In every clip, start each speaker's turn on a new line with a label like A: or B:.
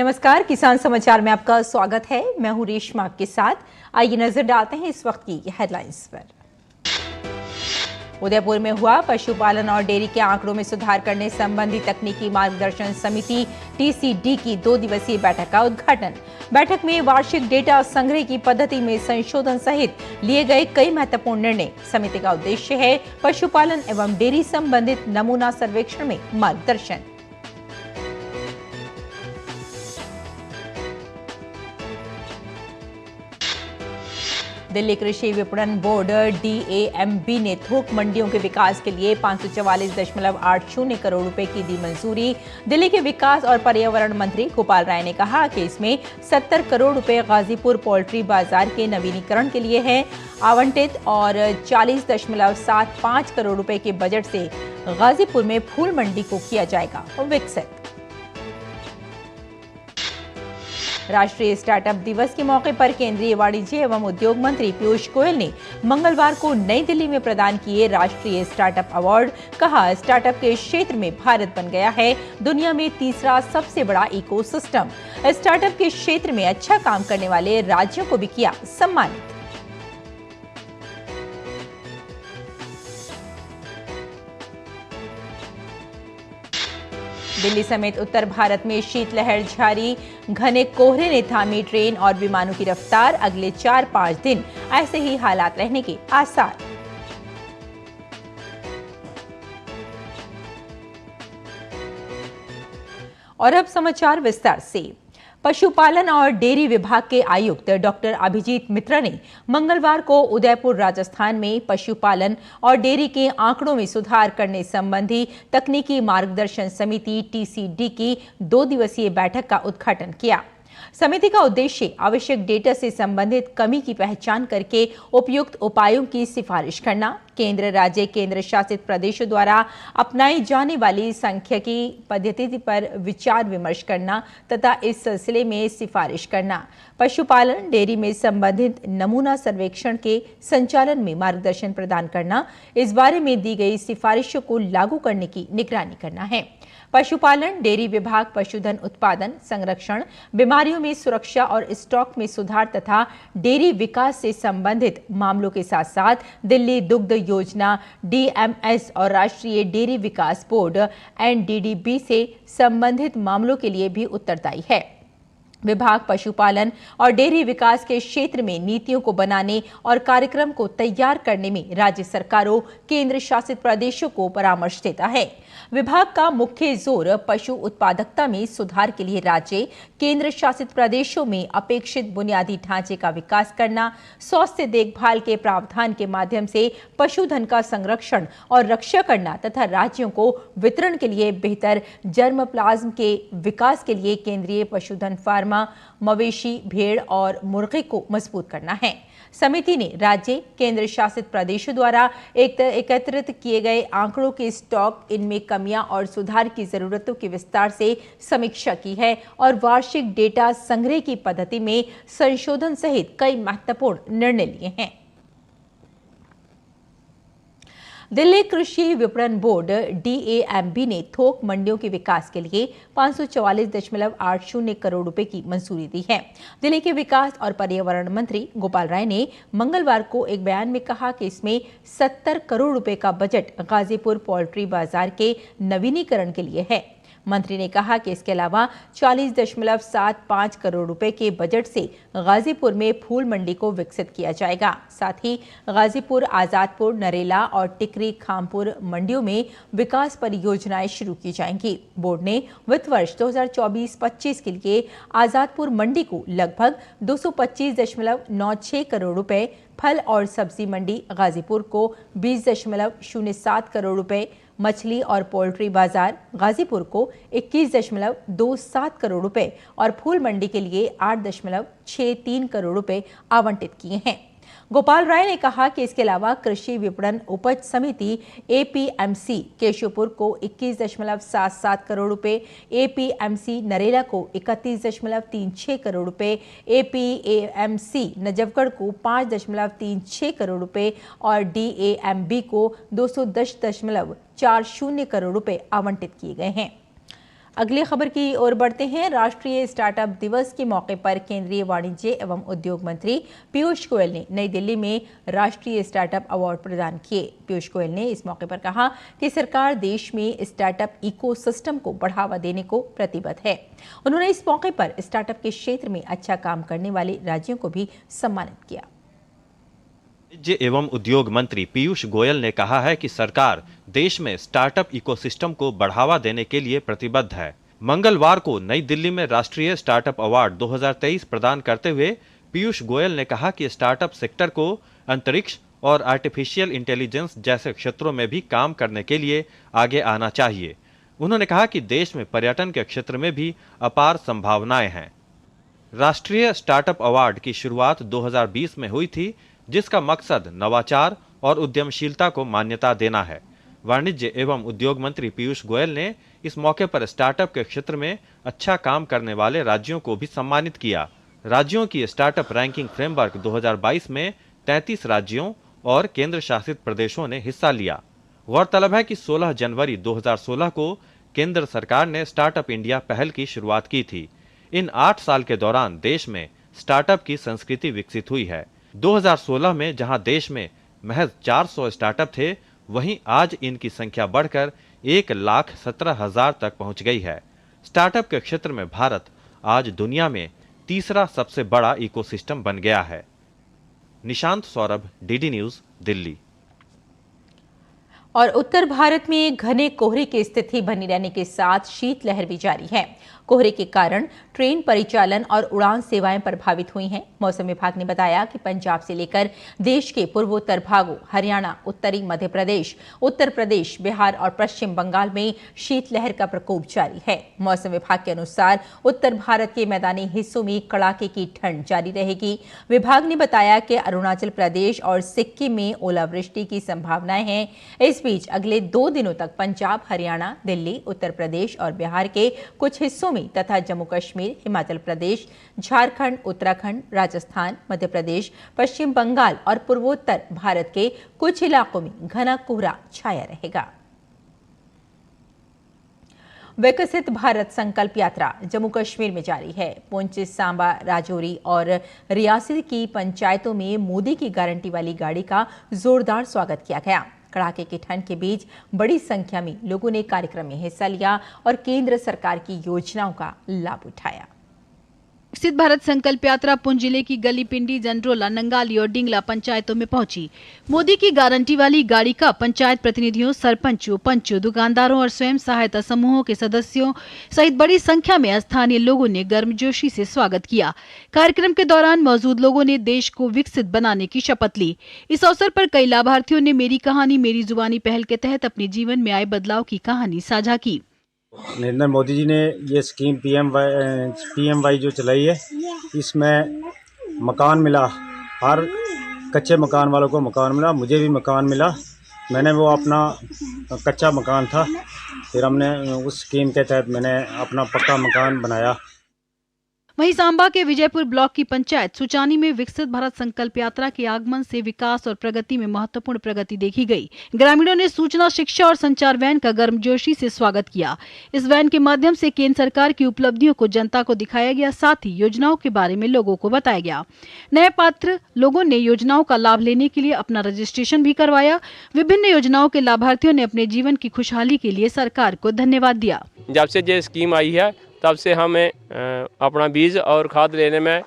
A: नमस्कार, किसान समाचार में आपका स्वागत है। मैं हूं रेशमा के साथ। आइए नजर डालते हैं इस वक्त की हेडलाइंस पर। उदयपुर में हुआ पशुपालन और डेयरी के आंकड़ों में सुधार करने संबंधी तकनीकी मार्गदर्शन समिति TCD की 2 दिवसीय बैठक का उद्घाटन। बैठक में वार्षिक डेटा संग्रह की पद्धति में संशोधन सहित लिए गए कई महत्वपूर्ण निर्णय। समिति का उद्देश्य है पशुपालन एवं डेयरी संबंधित नमूना सर्वेक्षण में मार्गदर्शन। दिल्ली कृषि विपणन बोर्ड DAMB ने थोक मंडियों के विकास के लिए 544.80 करोड़ रुपए की दी मंजूरी। दिल्ली के विकास और पर्यावरण मंत्री गोपाल राय ने कहा कि इसमें 70 करोड़ रुपए गाजीपुर पोल्ट्री बाजार के नवीनीकरण के लिए है आवंटित और 40.75 करोड़ रुपए के बजट से गाजीपुर में फूल मंडी को किया जाएगा विकसित। राष्ट्रीय स्टार्टअप दिवस के मौके पर केंद्रीय वाणिज्य एवं उद्योग मंत्री पीयूष गोयल ने मंगलवार को नई दिल्ली में प्रदान किए राष्ट्रीय स्टार्टअप अवार्ड। कहा, स्टार्टअप के क्षेत्र में भारत बन गया है दुनिया में तीसरा सबसे बड़ा इकोसिस्टम। स्टार्टअप के क्षेत्र में अच्छा काम करने वाले राज्यों को भी किया सम्मानित। दिल्ली समेत उत्तर भारत में शीतलहर जारी। घने कोहरे ने थामी ट्रेन और विमानों की रफ्तार। अगले 4-5 दिन ऐसे ही हालात रहने के आसार। और अब समाचार विस्तार से। पशुपालन और डेयरी विभाग के आयुक्त डॉक्टर अभिजीत मित्रा ने मंगलवार को उदयपुर राजस्थान में पशुपालन और डेयरी के आंकड़ों में सुधार करने संबंधी तकनीकी मार्गदर्शन समिति TCD की 2 दिवसीय बैठक का उद्घाटन किया। समिति का उद्देश्य आवश्यक डेटा से संबंधित कमी की पहचान करके उपयुक्त उपायों की सिफारिश करना, केंद्र राज्य केंद्र शासित प्रदेशों द्वारा अपनाई जाने वाली सांख्यिकी पद्धति पर विचार विमर्श करना तथा इस सिलसिले में सिफारिश करना, पशुपालन डेयरी में संबंधित नमूना सर्वेक्षण के संचालन में मार्गदर्शन प्रदान करना, इस बारे में दी गई सिफारिशों को लागू करने की निगरानी करना है। पशुपालन डेयरी विभाग पशुधन उत्पादन, संरक्षण, बीमारियों में सुरक्षा और स्टॉक में सुधार तथा डेयरी विकास से संबंधित मामलों के साथ साथ दिल्ली दुग्ध योजना DMS और राष्ट्रीय डेयरी विकास बोर्ड NDDB से संबंधित मामलों के लिए भी उत्तरदायी है। विभाग पशुपालन और डेयरी विकास के क्षेत्र में नीतियों को बनाने और कार्यक्रम को तैयार करने में राज्य सरकारों, केंद्र शासित प्रदेशों को परामर्श देता है। विभाग का मुख्य जोर पशु उत्पादकता में सुधार के लिए राज्य, केंद्र शासित प्रदेशों में अपेक्षित बुनियादी ढांचे का विकास करना, स्वास्थ्य देखभाल के प्रावधान के माध्यम से पशुधन का संरक्षण और रक्षा करना तथा राज्यों को वितरण के लिए बेहतर जर्मप्लाज्म के विकास के लिए केंद्रीय पशुधन फार्मा, मवेशी, भेड़ और मुर्गे को मजबूत करना है। समिति ने राज्य, केंद्र शासित प्रदेशों द्वारा एकत्रित किए गए आंकड़ों के स्टॉक, इनमें कमियां और सुधार की जरूरतों की विस्तार से समीक्षा की है और वार्षिक डेटा संग्रह की पद्धति में संशोधन सहित कई महत्वपूर्ण निर्णय लिए हैं। दिल्ली कृषि विपणन बोर्ड DAMB ने थोक मंडियों के विकास के लिए 544.80 करोड़ रुपए की मंजूरी दी है। दिल्ली के विकास और पर्यावरण मंत्री गोपाल राय ने मंगलवार को एक बयान में कहा कि इसमें 70 करोड़ रुपए का बजट गाजीपुर पोल्ट्री बाजार के नवीनीकरण के लिए है। मंत्री ने कहा कि इसके अलावा 40.75 करोड़ रुपए के बजट से गाजीपुर में फूल मंडी को विकसित किया जाएगा। साथ ही गाजीपुर, आजादपुर, नरेला और टिकरी खामपुर मंडियों में विकास परियोजनाएं शुरू की जाएंगी। बोर्ड ने वित्त वर्ष 2024-25 के लिए आजादपुर मंडी को लगभग 225.96 करोड़ रुपए, फल और सब्जी मंडी गाजीपुर को 20.07 करोड़ रुपए, मछली और पोल्ट्री बाजार गाजीपुर को 21.27 करोड़ रुपए और फूल मंडी के लिए 8.63 करोड़ रुपए आवंटित किए हैं। गोपाल राय ने कहा कि इसके अलावा कृषि विपणन उपज समिति APMC केशवपुर को 21.77 करोड़ रुपए, APMC नरेला को 31.36 करोड़ रुपए, APAMC नजफगढ़ को 5.36 करोड़ रुपए और DAMB को 210.40 करोड़ रुपए आवंटित किए गए हैं। अगली खबर की ओर बढ़ते हैं। राष्ट्रीय स्टार्टअप दिवस के मौके पर केंद्रीय वाणिज्य एवं उद्योग मंत्री पीयूष गोयल ने नई दिल्ली में राष्ट्रीय स्टार्टअप अवार्ड प्रदान किए। पीयूष गोयल ने इस मौके पर कहा कि सरकार देश में स्टार्टअप इकोसिस्टम को बढ़ावा देने को प्रतिबद्ध है। उन्होंने इस मौके पर स्टार्टअप के क्षेत्र में अच्छा काम करने वाले राज्यों को भी सम्मानित किया।
B: वाणिज्य एवं उद्योग मंत्री पीयूष गोयल ने कहा है कि सरकार देश में स्टार्टअप इकोसिस्टम को बढ़ावा देने के लिए प्रतिबद्ध है। मंगलवार को नई दिल्ली में राष्ट्रीय स्टार्टअप अवार्ड 2023 प्रदान करते हुए पीयूष गोयल ने कहा कि स्टार्टअप सेक्टर को अंतरिक्ष और आर्टिफिशियल इंटेलिजेंस जैसे क्षेत्रों में भी काम करने के लिए आगे आना चाहिए। उन्होंने कहा कि देश में पर्यटन के क्षेत्र में भी अपार संभावनाएं हैं। राष्ट्रीय स्टार्टअप अवार्ड की शुरुआत 2020 में हुई थी, जिसका मकसद नवाचार और उद्यमशीलता को मान्यता देना है। वाणिज्य एवं उद्योग मंत्री पीयूष गोयल ने इस मौके पर स्टार्टअप के क्षेत्र में अच्छा काम करने वाले राज्यों को भी सम्मानित किया। राज्यों की स्टार्टअप रैंकिंग फ्रेमवर्क 2022 में 33 राज्यों और केंद्र शासित प्रदेशों ने हिस्सा लिया। गौरतलब है कि 16 जनवरी 2016 को केंद्र सरकार ने स्टार्टअप इंडिया पहल की शुरुआत की थी। इन 8 साल के दौरान देश में स्टार्टअप की संस्कृति विकसित हुई है। 2016 में जहां देश में महज 400 स्टार्टअप थे, वहीं आज इनकी संख्या बढ़कर 1,17,000 तक पहुंच गई है। स्टार्टअप के क्षेत्र में भारत आज दुनिया में तीसरा सबसे बड़ा इकोसिस्टम बन गया है। Nishant Saurabh, DD news, Delhi.
A: और उत्तर भारत में घने कोहरे की स्थिति बनी रहने के साथ शीतलहर भी जारी है। कोहरे के कारण ट्रेन परिचालन और उड़ान सेवाएं प्रभावित हुई हैं। मौसम विभाग ने बताया कि पंजाब से लेकर देश के पूर्वोत्तर भागों, हरियाणा, उत्तरी मध्य प्रदेश, उत्तर प्रदेश, बिहार और पश्चिम बंगाल में शीतलहर का प्रकोप जारी है। मौसम विभाग के अनुसार उत्तर भारत के मैदानी हिस्सों में कड़ाके की ठंड जारी रहेगी। विभाग ने बताया कि अरुणाचल प्रदेश और सिक्किम में ओलावृष्टि की संभावनाएं हैं। इस बीच अगले 2 दिनों तक पंजाब, हरियाणा, दिल्ली, उत्तर प्रदेश और बिहार के कुछ हिस्सों में तथा जम्मू कश्मीर, हिमाचल प्रदेश, झारखंड, उत्तराखंड, राजस्थान, मध्य प्रदेश, पश्चिम बंगाल और पूर्वोत्तर भारत के कुछ इलाकों में घना कोहरा छाया रहेगा। विकसित भारत संकल्प यात्रा जम्मू कश्मीर में जारी है। पुंछ, सांबा, राजौरी और रियासी की पंचायतों में मोदी की गारंटी वाली गाड़ी का जोरदार स्वागत किया गया। कड़ाके की ठंड के बीच बड़ी संख्या में लोगों ने कार्यक्रम में हिस्सा लिया और केंद्र सरकार की योजनाओं का लाभ उठाया।
C: विकसित भारत संकल्प यात्रा पुंछ जिले की गली पिंडी, जंड्रोला, नंगाली और डिंगला पंचायतों में पहुंची। मोदी की गारंटी वाली गाड़ी का पंचायत प्रतिनिधियों, सरपंचों, पंचों, दुकानदारों और स्वयं सहायता समूहों के सदस्यों सहित बड़ी संख्या में स्थानीय लोगों ने गर्मजोशी से स्वागत किया। कार्यक्रम के दौरान मौजूद लोगों ने देश को विकसित बनाने की शपथ ली। इस अवसर पर कई लाभार्थियों ने मेरी कहानी मेरी जुबानी पहल के तहत अपने जीवन में आए बदलाव की कहानी साझा की।
D: नरेंद्र मोदी जी ने ये स्कीम पीएमवाई जो चलाई है, इसमें मकान मिला, हर कच्चे मकान वालों को मकान मिला। मुझे भी मकान मिला। मैंने वो अपना कच्चा मकान था, फिर हमने उस स्कीम के तहत मैंने अपना पक्का मकान बनाया।
C: वहीं सांबा के विजयपुर ब्लॉक की पंचायत सुचानी में विकसित भारत संकल्प यात्रा के आगमन से विकास और प्रगति में महत्वपूर्ण प्रगति देखी गई। ग्रामीणों ने सूचना, शिक्षा और संचार वैन का गर्मजोशी से स्वागत किया। इस वैन के माध्यम से केंद्र सरकार की उपलब्धियों को जनता को दिखाया गया, साथ ही योजनाओं के बारे में लोगों को बताया गया। नए पात्र लोगों ने योजनाओं का लाभ लेने के लिए अपना रजिस्ट्रेशन भी करवाया। विभिन्न योजनाओं के लाभार्थियों ने अपने जीवन की खुशहाली के लिए सरकार को धन्यवाद दिया।
E: जब से ये स्कीम आई है, तब से हमें अपना बीज और खाद लेने में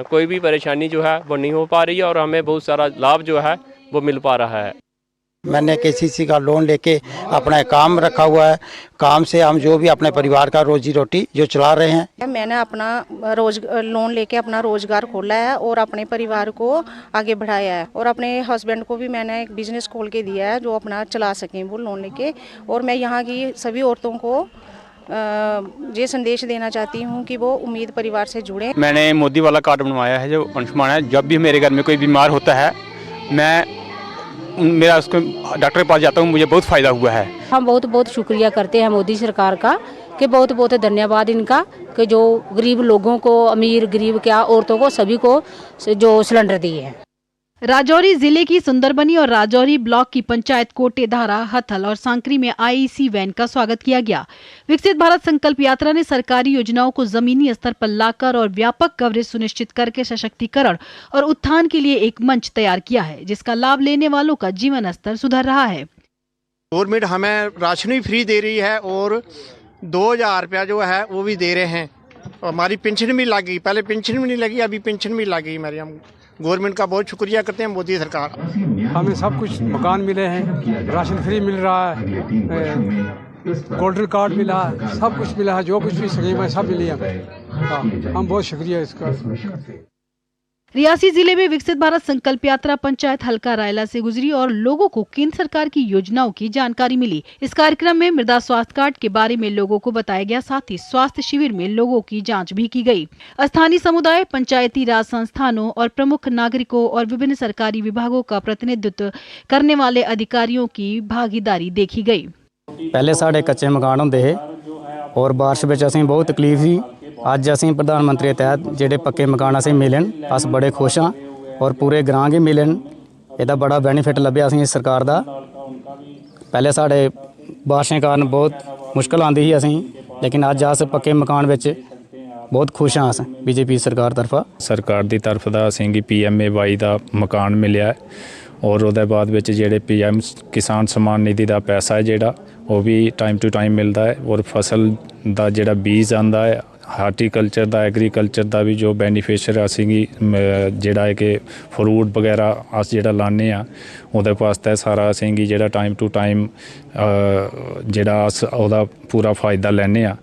E: कोई भी परेशानी जो है वो नहीं हो पा रही है और हमें बहुत सारा लाभ जो है वो मिल पा रहा है।
F: मैंने केसीसी का लोन लेके अपना काम रखा हुआ है। काम से हम जो भी अपने परिवार का रोजी रोटी जो चला रहे हैं।
G: मैंने अपना लोन लेके अपना रोजगार खोला है और अपने परिवार को आगे बढ़ाया है और अपने हस्बैंड को भी मैंने एक बिजनेस खोल के दिया है जो अपना चला सकें वो लोन लेके। और मैं यहाँ की सभी औरतों को ये संदेश देना चाहती हूँ कि वो उम्मीद परिवार से जुड़ें।
H: मैंने मोदी वाला कार्ड बनवाया है जो आयुष्मान है। जब भी मेरे घर में कोई बीमार होता है, मेरा उसको डॉक्टर के पास जाता हूँ, मुझे बहुत फायदा हुआ है।
I: हम बहुत बहुत शुक्रिया करते हैं मोदी सरकार का कि बहुत बहुत धन्यवाद इनका कि जो गरीब लोगों को, अमीर गरीब क्या औरतों को सभी को जो सिलेंडर दिए हैं।
C: राजौरी जिले की सुंदरबनी और राजौरी ब्लॉक की पंचायत कोटेधारा, हथल और सांकरी में आईईसी वैन का स्वागत किया गया। विकसित भारत संकल्प यात्रा ने सरकारी योजनाओं को जमीनी स्तर पर लाकर और व्यापक कवरेज सुनिश्चित करके सशक्तिकरण और उत्थान के लिए एक मंच तैयार किया है, जिसका लाभ लेने वालों का जीवन स्तर सुधर रहा है।
J: गवर्नमेंट हमें राशन भी फ्री दे रही है और 2000 रुपया जो है वो भी दे रहे हैं। हमारी पेंशन भी लगी, पहले पेंशन भी नहीं लगी, अभी पेंशन भी लगी हमारी। हम गवर्नमेंट का बहुत शुक्रिया करते हैं, मोदी सरकार।
K: हमें सब कुछ मकान मिले हैं, राशन फ्री मिल रहा है, गोल्डन कार्ड मिला है, सब कुछ मिला है, जो कुछ भी स्कीम है सब मिली है। हम बहुत शुक्रिया इसका।
C: रियासी जिले में विकसित भारत संकल्प यात्रा पंचायत हल्का रायला से गुजरी और लोगों को केंद्र सरकार की योजनाओं की जानकारी मिली। इस कार्यक्रम में मृदा स्वास्थ्य कार्ड के बारे में लोगों को बताया गया, साथ ही स्वास्थ्य शिविर में लोगों की जांच भी की गई। स्थानीय समुदाय, पंचायती राज संस्थानों और प्रमुख नागरिकों और विभिन्न सरकारी विभागों का प्रतिनिधित्व करने वाले अधिकारियों की भागीदारी देखी गई।
F: पहले साढ़े कच्चे मकान होंदे हे और बारिश विच असीं बहुत तकलीफ सी। अज असीं प्रधानमंत्री तहत ਜਿਹੜੇ पक्के मकान असीं मिलन, अस बड़े खुश हाँ और पूरे ग्रां गी मिलन। ਇਹਦਾ बड़ा बेनीफिट लभ्या असीं सरकार दा। पहले साढ़े बारिशें कारण बहुत मुश्किल आंदी ही असीं, लेकिन अज अस पक्के मकान विच बहुत खुश हाँ। अस बीजेपी सरकार तरफा
L: दी तरफ दा असीं गी PMAY दा मकान मिलिया और ਉਹਦੇ ਬਾਅਦ ਵਿੱਚ ਜਿਹੜੇ PM किसान सम्मान निधि ਦਾ पैसा है ਜਿਹੜਾ ਉਹ भी टाइम टू टाइम मिलता है और फसल ਦਾ ਜਿਹੜਾ बीज आंदा है, हार्टीकल्चर ਦਾ एग्रीकल्चर ਦਾ भी जो बेनीफिशियर ਅਸੀਂ ਜਿਹੜਾ है कि फ्रूट वगैरह अस ਜਿਹੜਾ ਲਾਉਂਦੇ ਆ ਉਹਦੇ ਵਾਸਤੇ ਸਾਰਾ ਅਸੀਂ ਜਿਹੜਾ टाइम टू टाइम ਜਿਹੜਾ अस ਉਹਦਾ पूरा फायदा ਲੈਂਦੇ ਆ।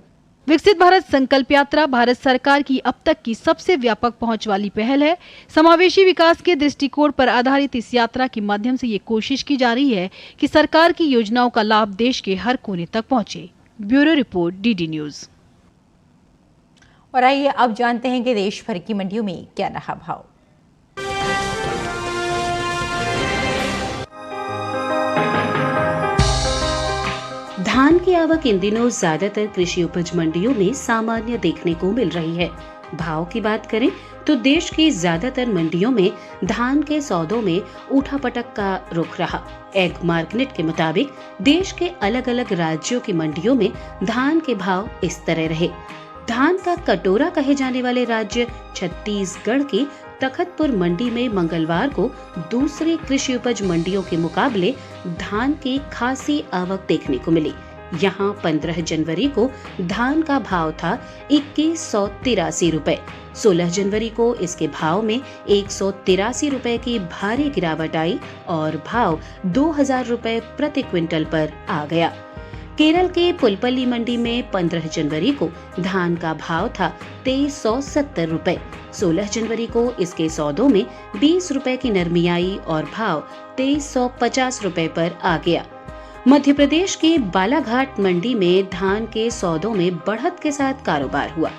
C: विकसित भारत संकल्प यात्रा भारत सरकार की अब तक की सबसे व्यापक पहुंच वाली पहल है। समावेशी विकास के दृष्टिकोण पर आधारित इस यात्रा के माध्यम से ये कोशिश की जा रही है कि सरकार की योजनाओं का लाभ देश के हर कोने तक पहुंचे। Bureau report, DD news.
A: और आइए अब जानते हैं कि देश भर की मंडियों में क्या रहा भाव।
M: धान की आवक इन दिनों ज्यादातर कृषि उपज मंडियों में सामान्य देखने को मिल रही है। भाव की बात करें तो देश की ज्यादातर मंडियों में धान के सौदों में उठापटक का रुख रहा। एग मार्केट के मुताबिक देश के अलग अलग राज्यों की मंडियों में धान के भाव इस तरह रहे। धान का कटोरा कहे जाने वाले राज्य छत्तीसगढ़ की तखतपुर मंडी में मंगलवार को दूसरी कृषि उपज मंडियों के मुकाबले धान की खासी आवक देखने को मिली। यहाँ 15 जनवरी को धान का भाव था 2183 रुपए। 16 जनवरी को इसके भाव में 183 रुपए की भारी गिरावट आई और भाव 2000 रुपए प्रति क्विंटल पर आ गया। केरल के पुलपल्ली मंडी में 15 जनवरी को धान का भाव था 2370 रुपए। 16 जनवरी को इसके सौदों में 20 रुपए की नरमी आई और भाव 2350 रुपए पर आ गया। मध्य प्रदेश के बालाघाट मंडी में धान के सौदों में बढ़त के साथ कारोबार हुआ।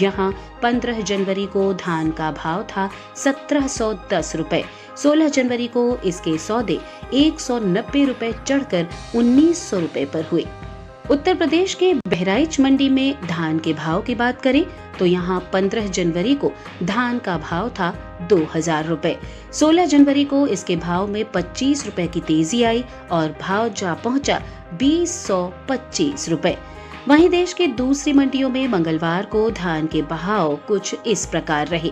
M: यहाँ 15 जनवरी को धान का भाव था 1710 रुपए। 16 जनवरी को इसके सौदे 190 रुपए चढ़कर 1900 रुपए पर हुए। उत्तर प्रदेश के बहराइच मंडी में धान के भाव की बात करें तो यहाँ 15 जनवरी को धान का भाव था 2000 रुपए। 16 जनवरी को इसके भाव में 25 रुपए की तेजी आई और भाव जा पहुंचा 2025 रुपए। वहीं देश के दूसरी मंडियों में मंगलवार को धान के भाव कुछ इस प्रकार रहे।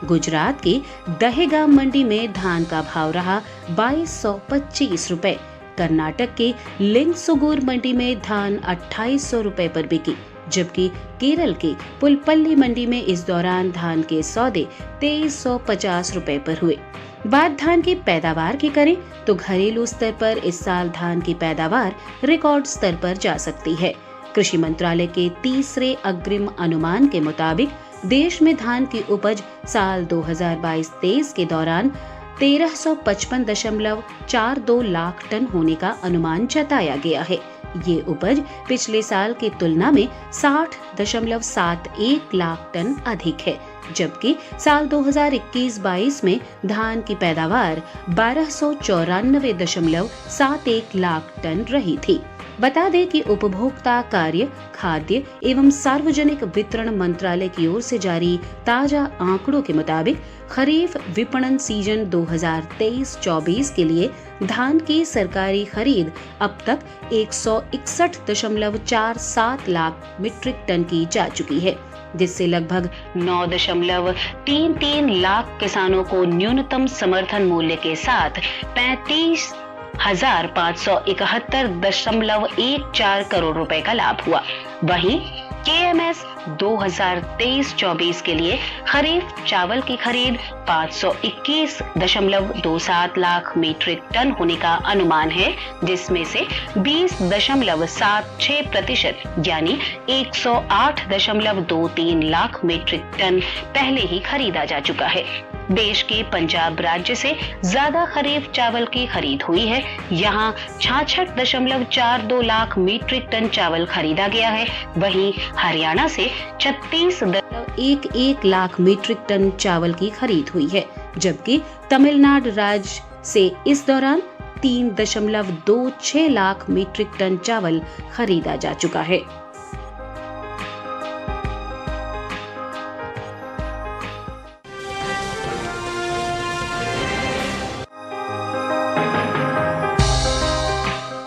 M: गुजरात की दहेगाम मंडी में धान का भाव रहा 2225 रुपए। कर्नाटक के लिंगसुगूर मंडी में धान 2800 रुपए पर बिकी, जबकि केरल की पुलपल्ली मंडी में इस दौरान धान के सौदे 2350 रुपए पर हुए। बात धान की पैदावार की करें तो घरेलू स्तर पर इस साल धान की पैदावार रिकॉर्ड स्तर पर जा सकती है। कृषि मंत्रालय के तीसरे अग्रिम अनुमान के मुताबिक देश में धान की उपज साल 2022-23 के दौरान 1355.42 लाख टन होने का अनुमान जताया गया है। ये उपज पिछले साल की तुलना में 60.71 लाख टन अधिक है। जबकि साल 2021-22 में धान की पैदावार 1294.71 लाख टन रही थी। बता दें कि उपभोक्ता कार्य, खाद्य एवं सार्वजनिक वितरण मंत्रालय की ओर से जारी ताजा आंकड़ों के मुताबिक खरीफ विपणन सीजन 2023-24 के लिए धान की सरकारी खरीद अब तक 161.47 लाख मीट्रिक टन की जा चुकी है, जिससे लगभग 9.33 लाख किसानों को न्यूनतम समर्थन मूल्य के साथ 35,571.14 करोड़ रुपए का लाभ हुआ। वहीं KMS 2023-24 के लिए खरीफ चावल की खरीद 521.27 लाख मीट्रिक टन होने का अनुमान है, जिसमें से 20.76% यानी 108.23 लाख मीट्रिक टन पहले ही खरीदा जा चुका है। देश के पंजाब राज्य से ज्यादा खरीफ चावल की खरीद हुई है। यहाँ 66.42 लाख मीट्रिक टन चावल खरीदा गया है। वहीं हरियाणा से 36.11 लाख मीट्रिक टन चावल की खरीद हुई है, जबकि तमिलनाडु राज्य से इस दौरान 3.26 लाख मीट्रिक टन चावल खरीदा जा चुका है।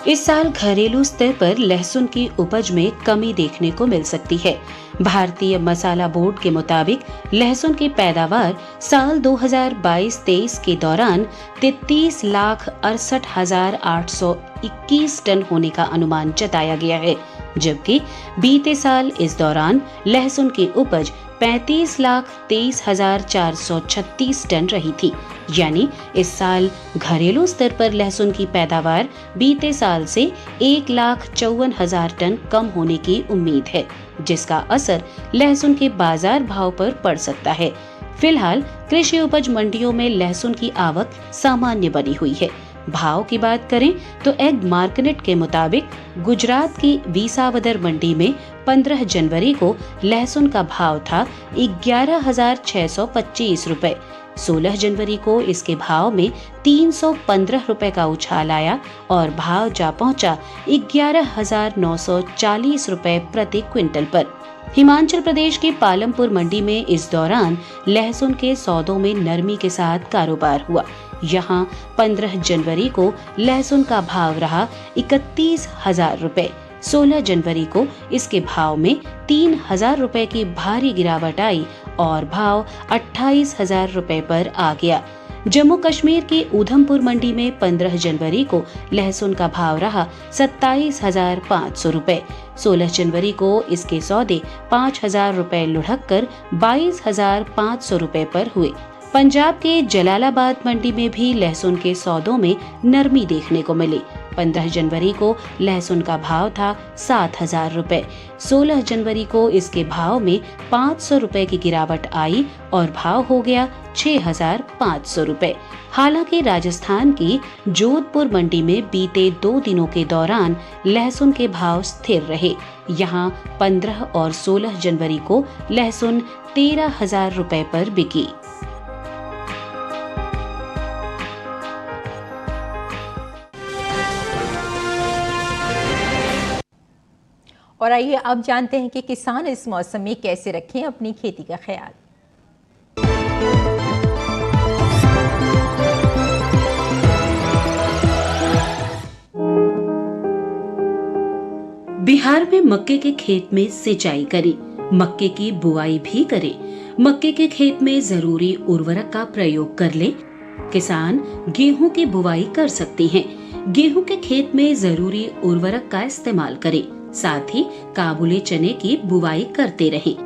M: इस साल घरेलू स्तर पर लहसुन की उपज में कमी देखने को मिल सकती है। भारतीय मसाला बोर्ड के मुताबिक लहसुन की पैदावार साल 2022-23 के दौरान 33,68,821 टन होने का अनुमान जताया गया है, जबकि बीते साल इस दौरान लहसुन की उपज 35,23,436 टन रही थी। यानी इस साल घरेलू स्तर पर लहसुन की पैदावार बीते साल से 1,54,000 टन कम होने की उम्मीद है, जिसका असर लहसुन के बाजार भाव पर पड़ सकता है। फिलहाल कृषि उपज मंडियों में लहसुन की आवक सामान्य बनी हुई है। भाव की बात करें तो एग मार्केट के मुताबिक गुजरात की विसावदर मंडी में 15 जनवरी को लहसुन का भाव था 11,625 रुपए। 16 जनवरी को इसके भाव में 315 रुपए का उछाल आया और भाव जा पहुंचा 11,940 रुपए प्रति क्विंटल पर। हिमाचल प्रदेश के पालमपुर मंडी में इस दौरान लहसुन के सौदों में नरमी के साथ कारोबार हुआ। यहाँ 15 जनवरी को लहसुन का भाव रहा 31,000 रुपए। 16 जनवरी को इसके भाव में 3,000 रुपए की भारी गिरावट आई और भाव 28,000 रुपए पर आ गया। जम्मू कश्मीर की उधमपुर मंडी में 15 जनवरी को लहसुन का भाव रहा 27,500 रुपए। 16 जनवरी को इसके सौदे 5,000 रुपए लुढ़क कर 22,500 रुपए पर हुए। पंजाब के जलालाबाद मंडी में भी लहसुन के सौदों में नरमी देखने को मिली। 15 जनवरी को लहसुन का भाव था 7,000 रुपए। 16 जनवरी को इसके भाव में 500 रुपए की गिरावट आई और भाव हो गया 6,500 रुपए। हालांकि राजस्थान की जोधपुर मंडी में बीते 2 दिनों के दौरान लहसुन के भाव स्थिर रहे। यहां 15 और 16 जनवरी को लहसुन 13,000 रुपए पर बिकी।
A: और आइए अब जानते हैं कि किसान इस मौसम में कैसे रखें अपनी खेती का ख्याल।
M: बिहार में मक्के के खेत में सिंचाई करें, मक्के की बुआई भी करें। मक्के के खेत में जरूरी उर्वरक का प्रयोग कर लें। किसान गेहूं की बुआई कर सकते हैं। गेहूं के खेत में जरूरी उर्वरक का इस्तेमाल करें। साथ ही काबुली चने की बुआई करते रहें।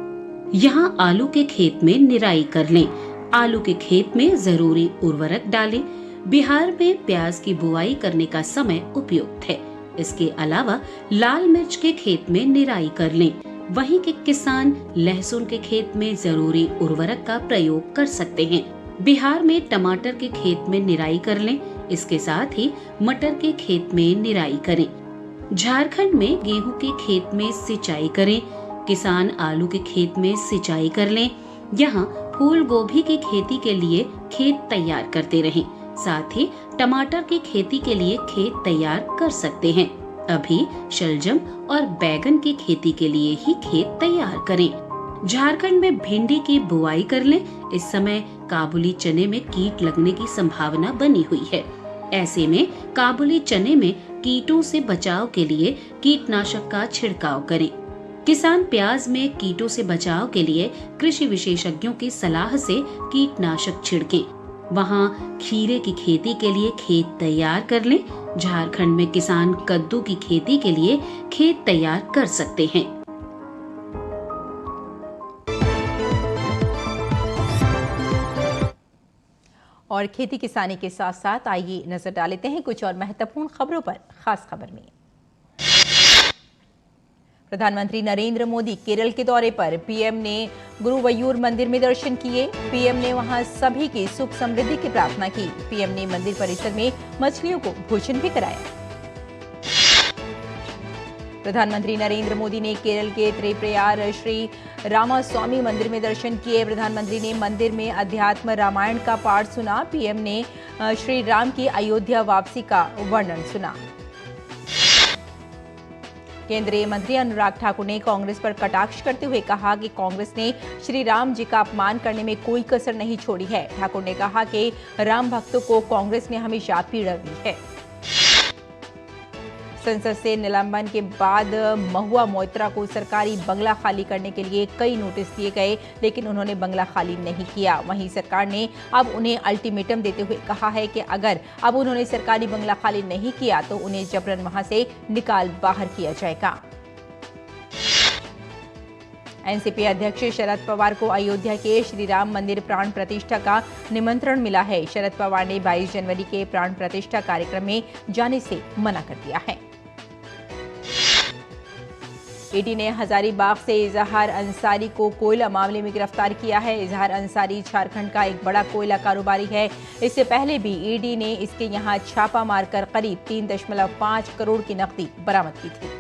M: यहाँ आलू के खेत में निराई कर लें। आलू के खेत में जरूरी उर्वरक डालें। बिहार में प्याज की बुआई करने का समय उपयुक्त है। इसके अलावा लाल मिर्च के खेत में निराई कर लें। वहीं के किसान लहसुन के खेत में जरूरी उर्वरक का प्रयोग कर सकते हैं। बिहार में टमाटर के खेत में निराई कर लें। इसके साथ ही मटर के खेत में निराई करें। झारखंड में गेहूं के खेत में सिंचाई करें। किसान आलू के खेत में सिंचाई कर लें। यहाँ फूल गोभी की खेती के लिए खेत तैयार करते रहें। साथ ही टमाटर की खेती के लिए खेत तैयार कर सकते हैं। अभी शलजम और बैगन की खेती के लिए ही खेत तैयार करें। झारखंड में भिंडी की बुआई कर लें। इस समय काबुली चने में कीट लगने की संभावना बनी हुई है। ऐसे में काबुली चने में कीटों से बचाव के लिए कीटनाशक का छिड़काव करें। किसान प्याज में कीटों से बचाव के लिए कृषि विशेषज्ञों की सलाह से कीटनाशक छिड़कें। वहां खीरे की खेती के लिए खेत तैयार कर लें। झारखंड में किसान कद्दू की खेती के लिए खेत तैयार कर सकते हैं।
A: और खेती किसानी के साथ साथ आइए नजर डाल लेते हैं कुछ और महत्वपूर्ण खबरों पर। खास खबर में प्रधानमंत्री नरेंद्र मोदी केरल के दौरे पर पीएम ने गुरुवयूर मंदिर में दर्शन किए। पीएम ने वहां सभी की सुख समृद्धि की प्रार्थना की। पीएम ने मंदिर परिसर में मछलियों को भोजन भी कराया। प्रधानमंत्री नरेंद्र मोदी ने केरल के त्रिप्रयार श्री रामास्वामी मंदिर में दर्शन किए। प्रधानमंत्री ने मंदिर में अध्यात्म रामायण का पाठ सुना। पीएम ने श्री राम की अयोध्या वापसी का वर्णन सुना। केंद्रीय मंत्री अनुराग ठाकुर ने कांग्रेस पर कटाक्ष करते हुए कहा कि कांग्रेस ने श्री राम जी का अपमान करने में कोई कसर नहीं छोड़ी है। ठाकुर ने कहा कि राम भक्तों को कांग्रेस ने हमेशा पीड़ा दी है। संसद से निलंबन के बाद महुआ मोइत्रा को सरकारी बंगला खाली करने के लिए कई नोटिस दिए गए, लेकिन उन्होंने बंगला खाली नहीं किया। वहीं सरकार ने अब उन्हें अल्टीमेटम देते हुए कहा है कि अगर अब उन्होंने सरकारी बंगला खाली नहीं किया तो उन्हें जबरन वहां से निकाल बाहर किया जाएगा। एनसीपी अध्यक्ष शरद पवार को अयोध्या के श्री राम मंदिर प्राण प्रतिष्ठा का निमंत्रण मिला है। शरद पवार ने 22 जनवरी के प्राण प्रतिष्ठा कार्यक्रम में जाने से मना कर दिया है। ईडी ने हजारीबाग से इजहार अंसारी को कोयला मामले में गिरफ्तार किया है। इजहार अंसारी झारखंड का एक बड़ा कोयला कारोबारी है। इससे पहले भी ईडी ने इसके यहां छापा मारकर करीब 3.5 करोड़ की नकदी बरामद की थी।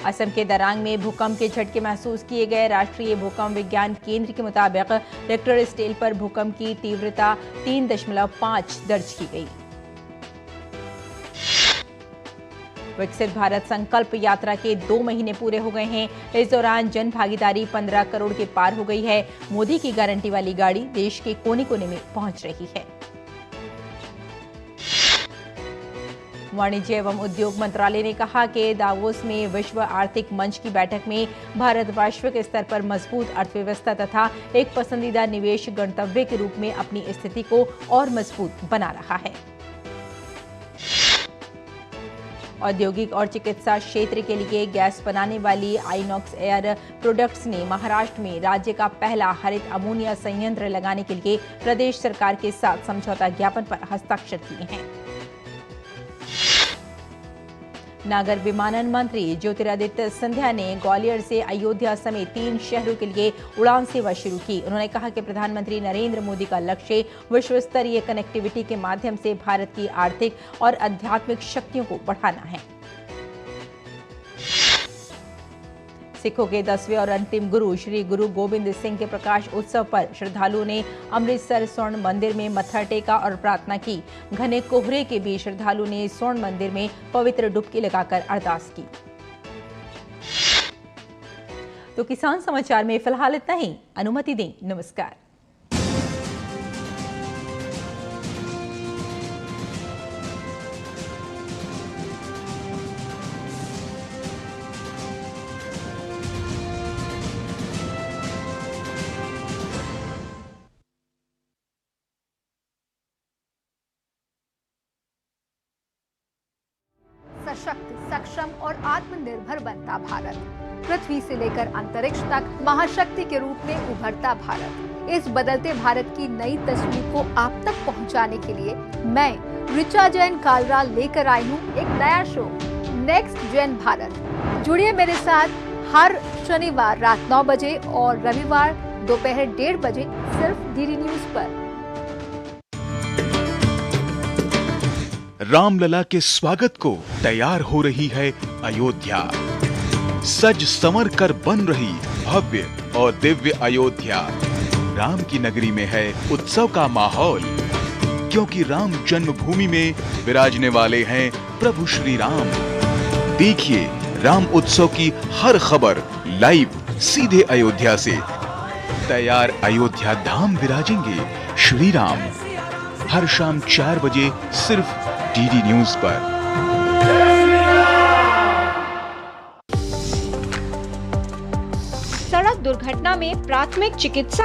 A: असम के दरांग में भूकंप के झटके महसूस किए गए। राष्ट्रीय भूकंप विज्ञान केंद्र के मुताबिक रिक्टर स्केल पर भूकंप की तीव्रता 3.5 दर्ज की गई। विकसित भारत संकल्प यात्रा के 2 महीने पूरे हो गए हैं। इस दौरान जन भागीदारी 15 करोड़ के पार हो गई है। मोदी की गारंटी वाली गाड़ी देश के कोने कोने में पहुंच रही है। वाणिज्य एवं उद्योग मंत्रालय ने कहा कि दावोस में विश्व आर्थिक मंच की बैठक में भारत वैश्विक स्तर पर मजबूत अर्थव्यवस्था तथा एक पसंदीदा निवेश गंतव्य के रूप में अपनी स्थिति को और मजबूत बना रहा है। औद्योगिक और चिकित्सा क्षेत्र के लिए गैस बनाने वाली आइनॉक्स एयर प्रोडक्ट्स ने महाराष्ट्र में राज्य का पहला हरित अमोनिया संयंत्र लगाने के लिए प्रदेश सरकार के साथ समझौता ज्ञापन पर हस्ताक्षर किए हैं। नागर विमानन मंत्री ज्योतिरादित्य सिंधिया ने ग्वालियर से अयोध्या समेत 3 शहरों के लिए उड़ान सेवा शुरू की। उन्होंने कहा कि प्रधानमंत्री नरेंद्र मोदी का लक्ष्य विश्व स्तरीय कनेक्टिविटी के माध्यम से भारत की आर्थिक और आध्यात्मिक शक्तियों को बढ़ाना है। सिखों के 10वें और अंतिम गुरु श्री गुरु गोबिंद सिंह के प्रकाश उत्सव पर श्रद्धालुओं ने अमृतसर स्वर्ण मंदिर में मत्था टेका और प्रार्थना की। घने कोहरे के बीच श्रद्धालुओं ने स्वर्ण मंदिर में पवित्र डुबकी लगाकर अरदास की। तो किसान समाचार में फिलहाल इतना ही। अनुमति दें। नमस्कार।
N: सशक्त, सक्षम और आत्मनिर्भर बनता भारत। पृथ्वी से लेकर अंतरिक्ष तक महाशक्ति के रूप में उभरता भारत। इस बदलते भारत की नई तस्वीर को आप तक पहुंचाने के लिए मैं ऋचा जैन कालरा लेकर आई हूं एक नया शो, नेक्स्ट जेन भारत। जुड़िए मेरे साथ हर शनिवार रात 9 बजे और रविवार दोपहर 1:30 बजे सिर्फ डीडी न्यूज पर।
O: रामलला के स्वागत को तैयार हो रही है अयोध्या। सज संवर कर बन रही भव्य और दिव्य अयोध्या। राम की नगरी में है उत्सव का माहौल, क्योंकि राम जन्मभूमि में विराजने वाले हैं प्रभु श्री राम। देखिए राम उत्सव की हर खबर लाइव सीधे अयोध्या से। तैयार अयोध्या धाम विराजेंगे श्री राम। हर शाम 4 बजे सिर्फ डीडी न्यूज पर।
P: सड़क दुर्घटना में प्राथमिक चिकित्सा